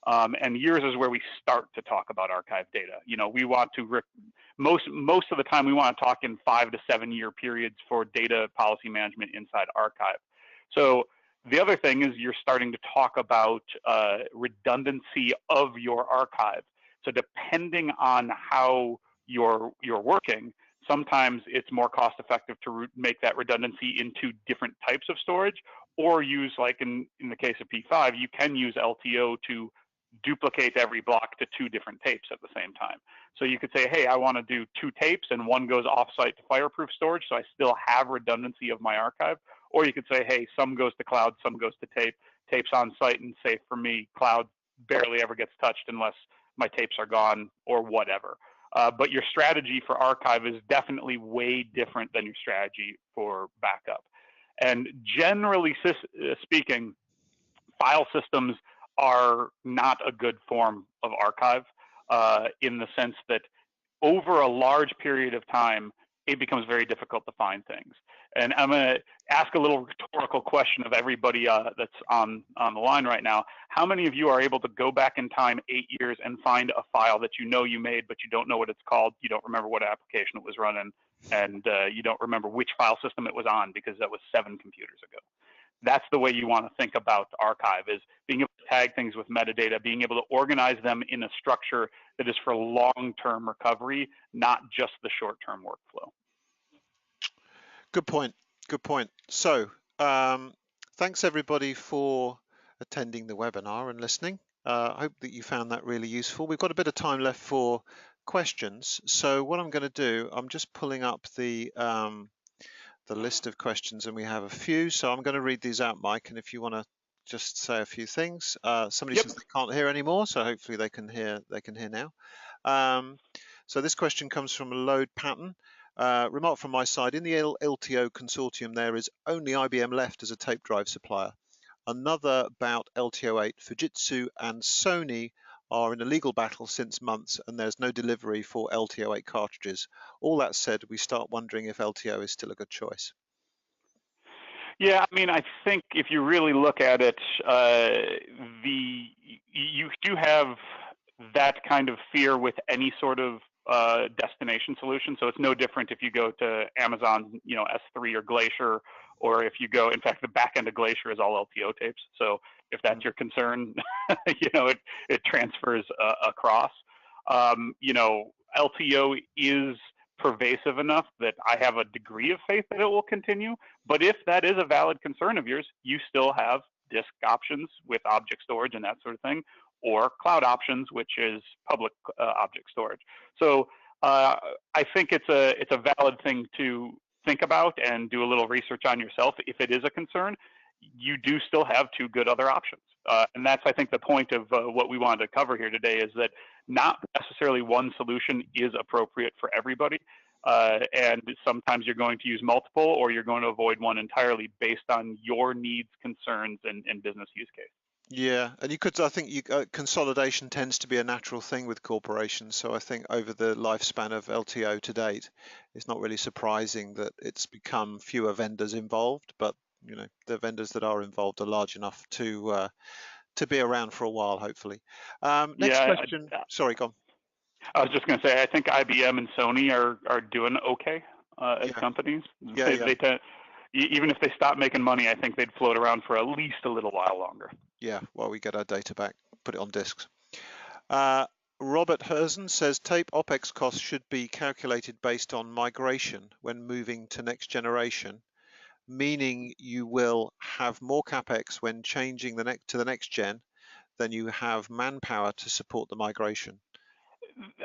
And years is where we start to talk about archive data. We want to, most of the time we want to talk in 5 to 7 year periods for data policy management inside archive. So the other thing is you're starting to talk about redundancy of your archive. So depending on how you're working, sometimes it's more cost effective to make that redundancy into different types of storage, or use, like in the case of P5, you can use LTO to duplicate every block to 2 different tapes at the same time. So you could say, hey, I want to do 2 tapes and one goes offsite to fireproof storage, so I still have redundancy of my archive. Or you could say, hey, some goes to cloud, some goes to tape. Tapes on site and safe for me. Cloud barely ever gets touched unless my tapes are gone or whatever. But your strategy for archive is definitely way different than your strategy for backup. And generally speaking, file systems are not a good form of archive, in the sense that over a large period of time, it becomes very difficult to find things. And I'm going to ask a little rhetorical question of everybody that's on the line right now. How many of you are able to go back in time 8 years and find a file that you know you made, but you don't know what it's called, you don't remember what application it was running, and you don't remember which file system it was on because that was 7 computers ago? That's the way you want to think about the archive, is being able to tag things with metadata, being able to organize them in a structure that is for long-term recovery, not just the short-term workflow. Good point. Good point. So thanks everybody for attending the webinar and listening. I hope that you found that really useful. We've got a bit of time left for questions. So what I'm going to do, I'm just pulling up the list of questions, and we have a few. So I'm going to read these out, Mike, and if you want to just say a few things. Somebody says they can't hear anymore, so hopefully they can hear now. So this question comes from a load pattern. Remark from my side, in the LTO consortium there is only IBM left as a tape drive supplier. Another about LTO8, Fujitsu and Sony are in a legal battle since months, and there's no delivery for LTO8 cartridges. All that said, we start wondering if LTO is still a good choice. Yeah, I mean, I think if you really look at it, you do have that kind of fear with any sort of destination solution. So it's no different if you go to Amazon, S3 or Glacier, or if you go, in fact, the back end of Glacier is all LTO tapes. So if that's your concern, it transfers across. LTO is pervasive enough that I have a degree of faith that it will continue. But if that is a valid concern of yours, you still have disk options with object storage and that sort of thing, or cloud options, which is public object storage. So I think it's a valid thing to think about and do a little research on yourself. If it is a concern, you do still have 2 good other options. And that's, I think, the point of what we wanted to cover here today, is that not necessarily one solution is appropriate for everybody. And sometimes you're going to use multiple, or you're going to avoid one entirely based on your needs, concerns, and business use case. Yeah, and I think consolidation tends to be a natural thing with corporations. So I think over the lifespan of LTO to date, it's not really surprising that it's become fewer vendors involved, but the vendors that are involved are large enough to be around for a while, hopefully. Next question. Sorry, go on. I was just going to say, I think IBM and Sony are doing okay as companies. They tend, even if they stop making money, I think they'd float around for at least a little while longer. Yeah, while we get our data back, put it on disks. Robert Herzen says tape OPEX costs should be calculated based on migration when moving to next generation, meaning you will have more Capex when changing to the next gen than you have manpower to support the migration.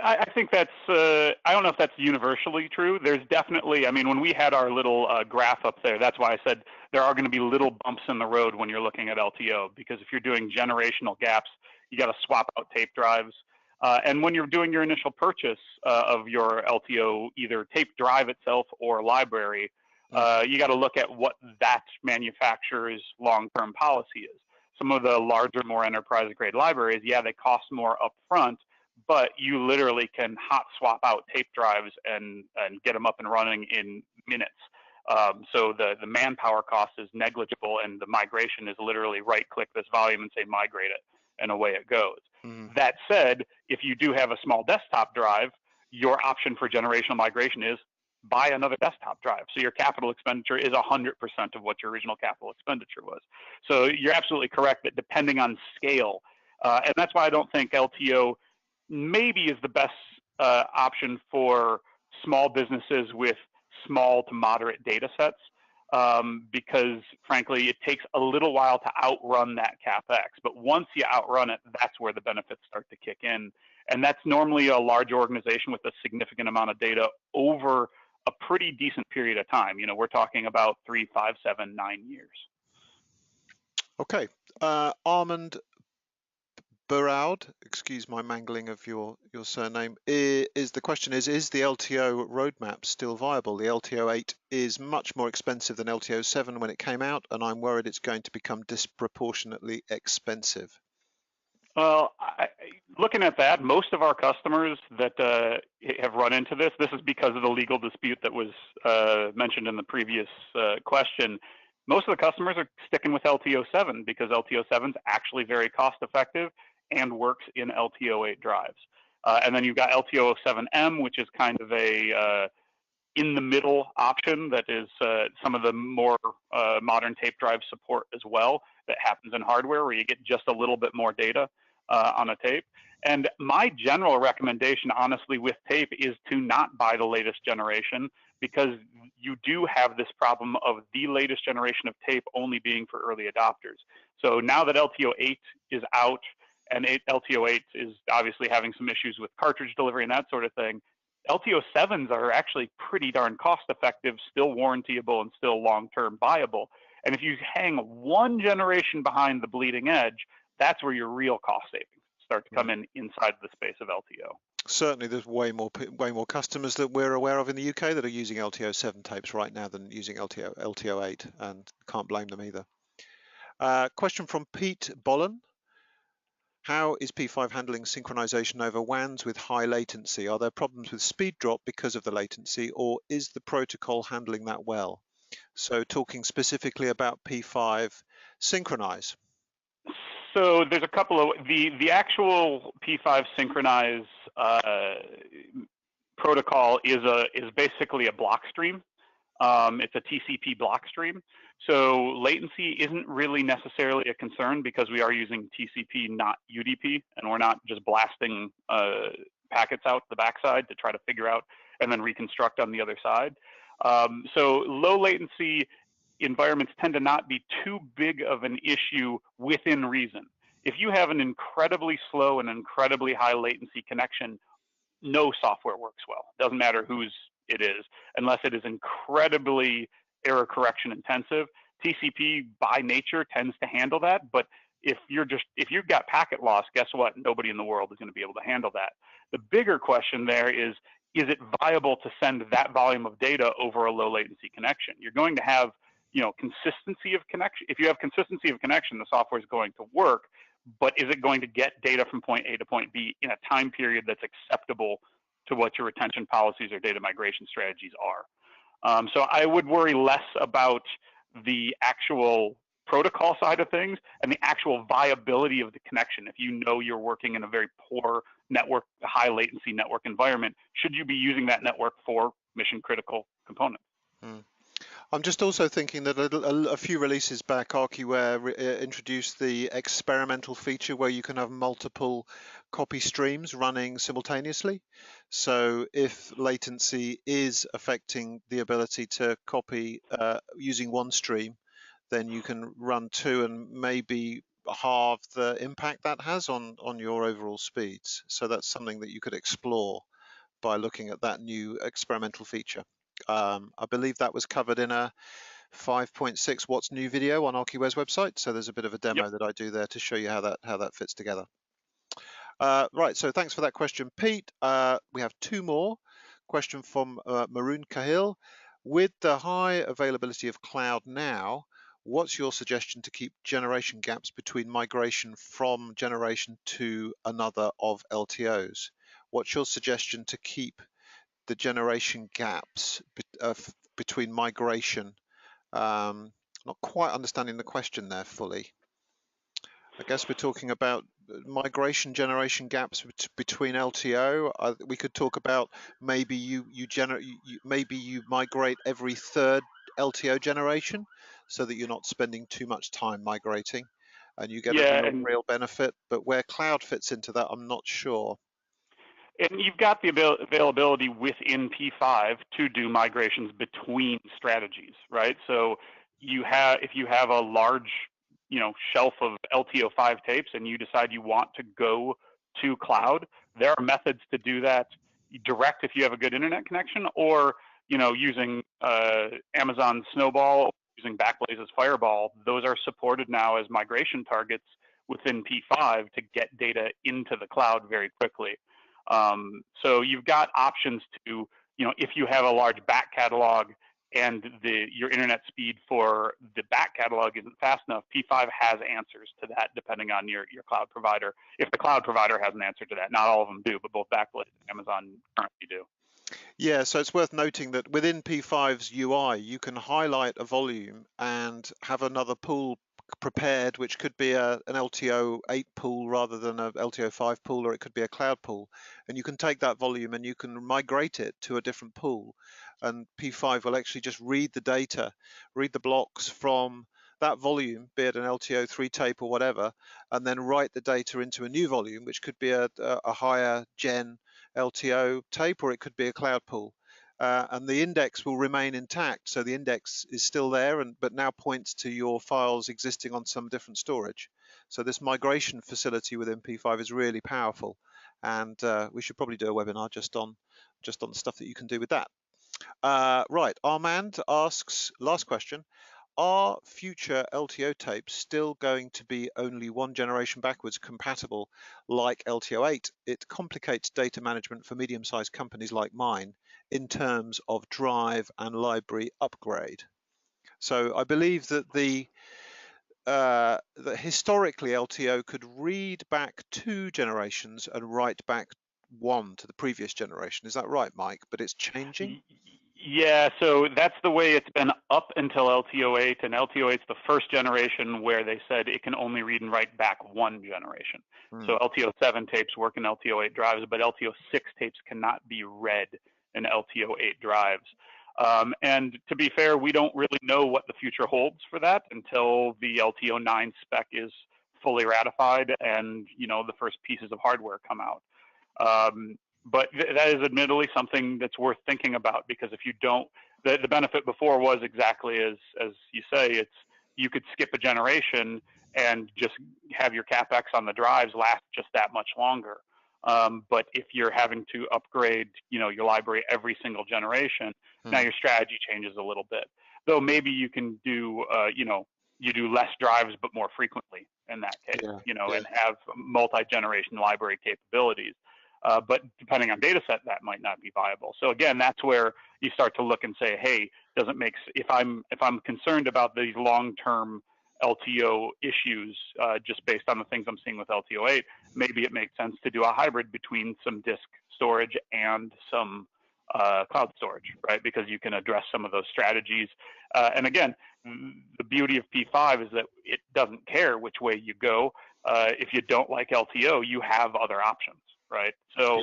I think that's, I don't know if that's universally true. There's definitely, I mean, when we had our little graph up there, that's why I said there are going to be little bumps in the road when you're looking at LTO, because if you're doing generational gaps, you got to swap out tape drives. And when you're doing your initial purchase of your LTO, either tape drive itself or library, you got to look at what that manufacturer's long-term policy is. Some of the larger, more enterprise-grade libraries, yeah, they cost more upfront, but you literally can hot swap out tape drives and get them up and running in minutes. So the manpower cost is negligible, and the migration is literally right-click this volume and say migrate it, and away it goes. That said, if you do have a small desktop drive, your option for generational migration is buy another desktop drive. So your capital expenditure is 100% of what your original capital expenditure was. So you're absolutely correct that depending on scale, and that's why I don't think LTO maybe is the best option for small businesses with small to moderate data sets, because frankly, it takes a little while to outrun that CapEx. But once you outrun it, that's where the benefits start to kick in. And that's normally a large organization with a significant amount of data over a pretty decent period of time. We're talking about 3, 5, 7, 9 years. Okay. Armand Buraud, excuse my mangling of your surname, is the question is the LTO roadmap still viable? The LTO8 is much more expensive than LTO7 when it came out, and I'm worried it's going to become disproportionately expensive. Well, looking at that, most of our customers that have run into this is because of the legal dispute that was mentioned in the previous question. Most of the customers are sticking with LTO7 because LTO7 is actually very cost effective and works in LTO8 drives. And then you've got LTO7M, which is kind of a in the middle option that is some of the more modern tape drive support as well that happens in hardware where you get just a little bit more data on a tape. And my general recommendation, honestly, with tape is to not buy the latest generation, because you do have this problem of the latest generation of tape only being for early adopters. So now that LTO8 is out, and LTO8 is obviously having some issues with cartridge delivery and that sort of thing, LTO7s are actually pretty darn cost effective, still warrantyable, and still long-term viable. And if you hang one generation behind the bleeding edge, that's where your real cost savings start to come in inside the space of LTO. Certainly, there's way more customers that we're aware of in the UK that are using LTO7 tapes right now than using LTO8, and can't blame them either. Question from Pete Bollen. How is P5 handling synchronization over WANs with high latency? Are there problems with speed drop because of the latency, or is the protocol handling that well? So talking specifically about P5 synchronize. So there's a couple of, the actual P5 synchronize protocol is basically a block stream. It's a TCP block stream. So latency isn't really necessarily a concern because we are using TCP, not UDP, and we're not just blasting packets out the backside to try to figure out and then reconstruct on the other side. So low latency environments tend to not be too big of an issue within reason. If you have an incredibly slow and incredibly high latency connection, no software works well. Doesn't matter whose it is, unless it is incredibly error correction intensive. TCP by nature tends to handle that, but if you've got packet loss, guess what? Nobody in the world is going to be able to handle that. The bigger question there is it viable to send that volume of data over a low latency connection? You're going to have, consistency of connection. If you have consistency of connection, the software is going to work, but is it going to get data from point A to point B in a time period that's acceptable to what your retention policies or data migration strategies are? So I would worry less about the actual protocol side of things and the actual viability of the connection. If you know you're working in a very poor network, high latency network environment, should you be using that network for mission critical components? I'm just also thinking that a few releases back, Archiware introduced the experimental feature where you can have multiple copy streams running simultaneously. So if latency is affecting the ability to copy using one stream, then you can run two and maybe halve the impact that has on your overall speeds. So that's something that you could explore by looking at that new experimental feature. I believe that was covered in a 5.6 What's New video on Archiware's website. So there's a bit of a demo that I do there to show you how that fits together. Right, so thanks for that question, Pete. We have two more. Question from Maroon Kahil. With the high availability of cloud now, what's your suggestion to keep generation gaps between migration from generation to another of LTOs? What's your suggestion to keep the generation gaps between migration? Not quite understanding the question there fully. I guess we're talking about migration generation gaps between LTO. We could talk about maybe you migrate every third LTO generation so that you're not spending too much time migrating and you get a real benefit. But where cloud fits into that, I'm not sure. And you've got the availability within P5 to do migrations between strategies, right? So if you have a large, shelf of LTO5 tapes and you decide you want to go to cloud, there are methods to do that direct if you have a good internet connection, or using Amazon Snowball, using Backblaze's Fireball. Those are supported now as migration targets within P5 to get data into the cloud very quickly. So you've got options to, if you have a large back catalog and your internet speed for the back catalog isn't fast enough, P5 has answers to that depending on your cloud provider. If the cloud provider has an answer to that, not all of them do, but both Backblaze and Amazon currently do. Yeah, so it's worth noting that within P5's UI, you can highlight a volume and have another pool prepared, which could be an LTO 8 pool rather than a LTO 5 pool, or it could be a cloud pool. And you can take that volume and you can migrate it to a different pool. And P5 will actually just read the data, read the blocks from that volume, be it an LTO 3 tape or whatever, and then write the data into a new volume, which could be a higher gen LTO tape, or it could be a cloud pool. And the index will remain intact. So the index is still there, but now points to your files existing on some different storage. So this migration facility within P5 is really powerful. And we should probably do a webinar just on the stuff that you can do with that. Right, Armand asks, last question, are future LTO tapes still going to be only one generation backwards compatible like LTO 8? It complicates data management for medium-sized companies like mine in terms of drive and library upgrade. So I believe that that historically LTO could read back 2 generations and write back 1 to the previous generation. Is that right, Mike? But it's changing? Yeah, so that's the way it's been up until LTO 8, and LTO 8 is the first generation where they said it can only read and write back 1 generation. So LTO 7 tapes work in LTO 8 drives, but LTO 6 tapes cannot be read in LTO 8 drives. And to be fair, we don't really know what the future holds for that until the LTO 9 spec is fully ratified and the first pieces of hardware come out. But that is admittedly something that's worth thinking about, because if you don't, the benefit before was exactly as you say, it's you could skip a generation and just have your Capex on the drives last just that much longer. But if you're having to upgrade, your library every single generation, now your strategy changes a little bit. Though maybe you can do, you do less drives but more frequently in that case, and have multi-generation library capabilities. But depending on data set, that might not be viable. So again, that's where you start to look and say, hey, does it make, if I'm concerned about these long-term LTO issues, just based on the things I'm seeing with LTO 8, maybe it makes sense to do a hybrid between some disk storage and some cloud storage, right? Because you can address some of those strategies. And again, the beauty of P5 is that it doesn't care which way you go. If you don't like LTO, you have other options. Right. So,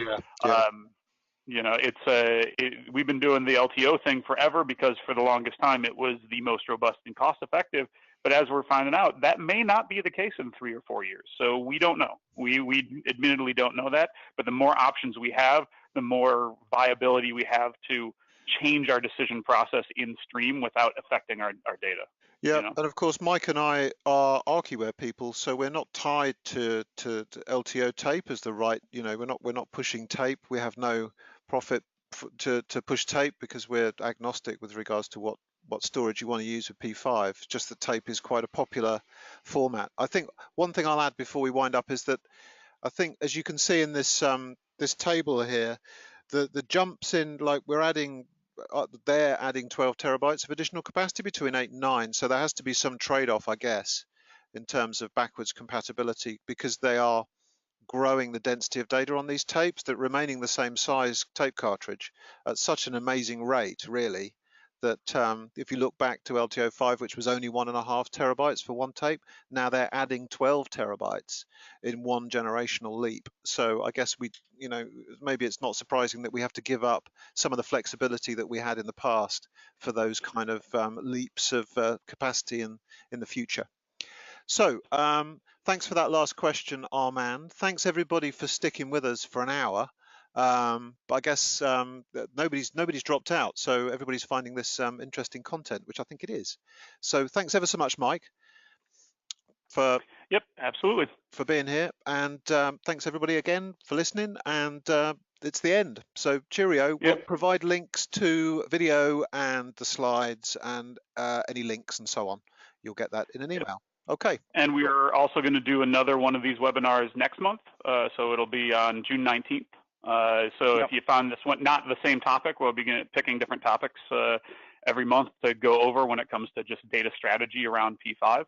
we've been doing the LTO thing forever because for the longest time it was the most robust and cost effective. But as we're finding out, that may not be the case in 3 or 4 years. So we don't know. We admittedly don't know that. But the more options we have, the more viability we have to change our decision process in stream without affecting our data. Yeah, and of course, Mike and I are Archiware people, so we're not tied to LTO tape as the right. We're not pushing tape. We have no profit to push tape because we're agnostic with regards to what storage you want to use with P5. Just that tape is quite a popular format. I think one thing I'll add before we wind up is that I think, as you can see in this this table here, the jumps in, like they're adding 12 terabytes of additional capacity between 8 and 9. So there has to be some trade-off, I guess, in terms of backwards compatibility, because they are growing the density of data on these tapes, that remaining the same size tape cartridge at such an amazing rate, really, that if you look back to LTO 5, which was only 1.5 terabytes for one tape, now they're adding 12 terabytes in one generational leap. So I guess maybe it's not surprising that we have to give up some of the flexibility that we had in the past for those kind of leaps of capacity in the future. So thanks for that last question, Armand. Thanks everybody for sticking with us for an hour. But I guess nobody's dropped out, so everybody's finding this interesting content, which I think it is. So thanks ever so much, Mike, for absolutely, for being here, and thanks everybody again for listening. And it's the end. So cheerio. We'll provide links to video and the slides and any links and so on. You'll get that in an email. Okay. And we are also going to do another one of these webinars next month. So it'll be on June 19th. So if you found this one not the same topic, we'll be picking different topics every month to go over when it comes to just data strategy around P5.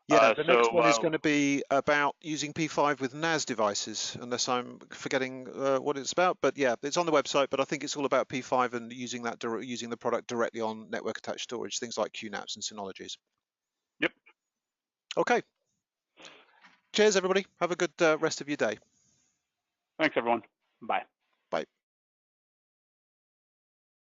Yeah, the next one is going to be about using P5 with NAS devices, unless I'm forgetting what it's about. But yeah, it's on the website, but I think it's all about P5 and using that using the product directly on network attached storage, things like QNAPs and Synologies. Yep. Okay. Cheers, everybody. Have a good rest of your day. Thanks, everyone. Bye. Bye.